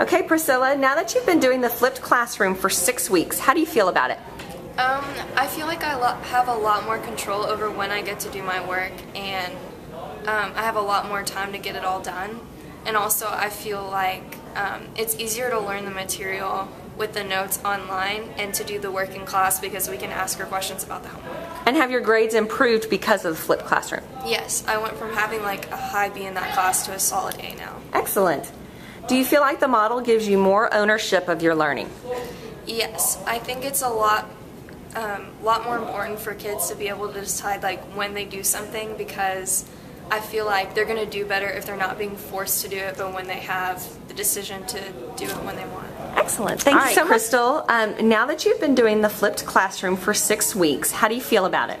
Okay, Priscilla, now that you've been doing the flipped classroom for 6 weeks, how do you feel about it? I feel like I have a lot more control over when I get to do my work, and I have a lot more time to get it all done. And also I feel like it's easier to learn the material with the notes online and to do the work in class because we can ask her questions about the homework. And have your grades improved because of the flipped classroom? Yes, I went from having like a high B in that class to a solid A now. Excellent. Do you feel like the model gives you more ownership of your learning? Yes, I think it's a lot more important for kids to be able to decide like when they do something, because I feel like they're going to do better if they're not being forced to do it, but when they have the decision to do it when they want. Excellent. Thank you so much. Crystal, now that you've been doing the flipped classroom for 6 weeks, how do you feel about it?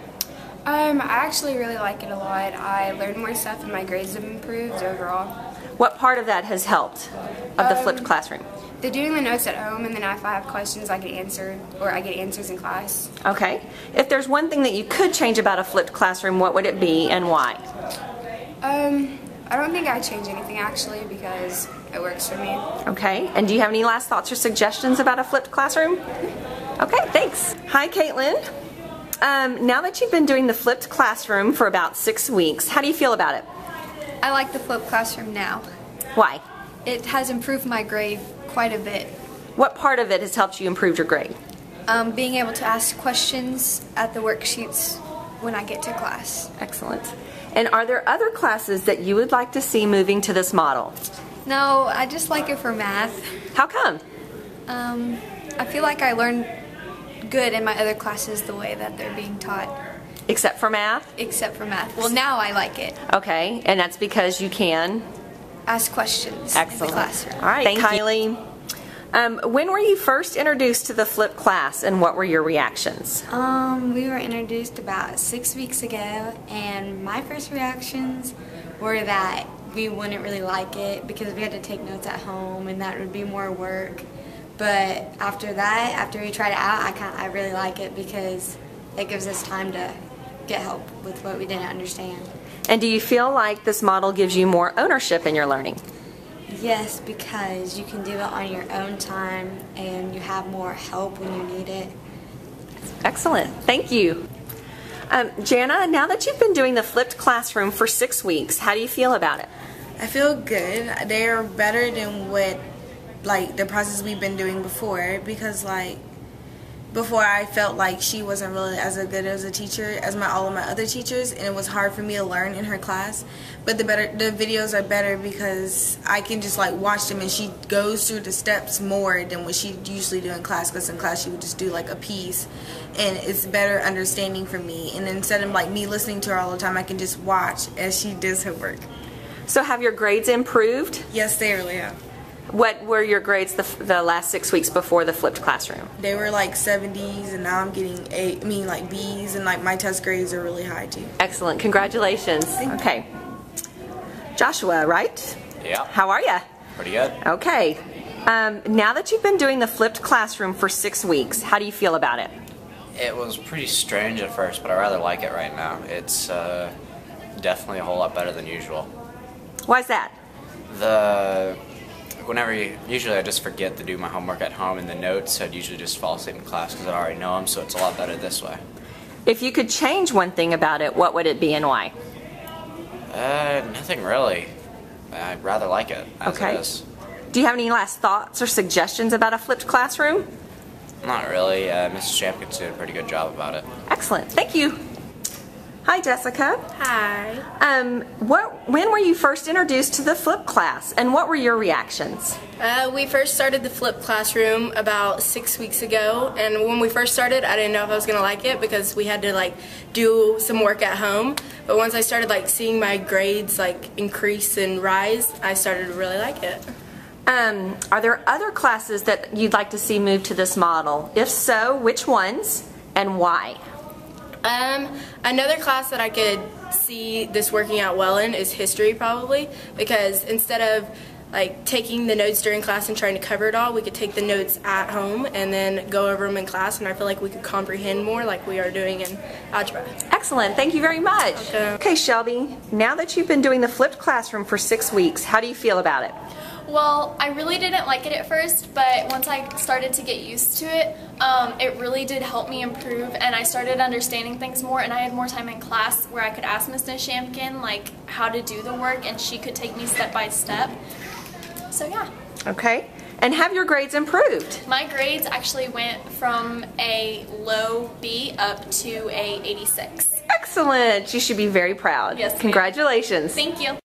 I actually really like it a lot. I learned more stuff and my grades have improved overall. What part of that has helped of the flipped classroom? They're doing the notes at home, and then if I have questions I get answered, or I get answers in class. Okay. If there's one thing that you could change about a flipped classroom, what would it be and why? I don't think I'd change anything actually because it works for me. Okay. And do you have any last thoughts or suggestions about a flipped classroom? Okay, thanks. Hi, Caitlin. Now that you've been doing the flipped classroom for about 6 weeks, how do you feel about it? I like the flipped classroom now. Why? It has improved my grade quite a bit. What part of it has helped you improve your grade? Being able to ask questions at the worksheets when I get to class. Excellent. And are there other classes that you would like to see moving to this model? No, I just like it for math. How come? I feel like I learned good in my other classes the way that they're being taught. Except for math? Except for math. Well, now I like it. Okay, and that's because you can ask questions Excellent. in the classroom. All right, thank Kylie. When were you first introduced to the flipped class, and what were your reactions? We were introduced about 6 weeks ago, and my first reactions were that we wouldn't really like it because we had to take notes at home and that would be more work. But after that, after we tried it out, I really like it because it gives us time to get help with what we didn't understand. And do you feel like this model gives you more ownership in your learning? Yes, because you can do it on your own time and you have more help when you need it. Excellent. Thank you. Jana, now that you've been doing the flipped classroom for 6 weeks, how do you feel about it? I feel good. They're better than what, like, the process we've been doing before, because, like, before I felt like she wasn't really as good as a teacher as all of my other teachers, and it was hard for me to learn in her class. But the videos are better because I can just like watch them, and she goes through the steps more than what she usually do in class, because in class she would just do like a piece, and it's better understanding for me. And instead of like me listening to her all the time, I can just watch as she does her work. So have your grades improved? Yes, they really have. What were your grades the last 6 weeks before the flipped classroom? They were like 70s, and now I'm getting like B's, and like my test grades are really high too. Excellent. Congratulations. Okay. Joshua, right? Yeah. How are you? Pretty good. Okay. Now that you've been doing the flipped classroom for 6 weeks, how do you feel about it? It was pretty strange at first, but I rather like it right now. It's definitely a whole lot better than usual. Why's that? Usually I just forget to do my homework at home in the notes, so I'd usually just fall asleep in class because I already know them, so it's a lot better this way. If you could change one thing about it, what would it be and why? Nothing really. I'd rather like it as it is. Do you have any last thoughts or suggestions about a flipped classroom? Not really. Mrs. Champkins did a pretty good job about it. Excellent. Thank you. Hi, Jessica. Hi. When were you first introduced to the flipped class, and what were your reactions? We first started the flipped classroom about 6 weeks ago, and when we first started, I didn't know if I was going to like it because we had to like do some work at home. But once I started like seeing my grades like increase and rise, I started to really like it. Are there other classes that you'd like to see move to this model? If so, which ones and why? Another class that I could see this working out well in is history, probably, because instead of like taking the notes during class and trying to cover it all, we could take the notes at home and then go over them in class, and I feel like we could comprehend more like we are doing in algebra. Excellent. Thank you very much. Okay, Shelby, now that you've been doing the flipped classroom for 6 weeks, how do you feel about it? Well, I really didn't like it at first, but once I started to get used to it, it really did help me improve, and I started understanding things more, and I had more time in class where I could ask Mrs. Shampkin like how to do the work, and she could take me step by step. So yeah. Okay. And have your grades improved? My grades actually went from a low B up to a 86. Excellent. You should be very proud. Yes, ma'am. Congratulations. Thank you.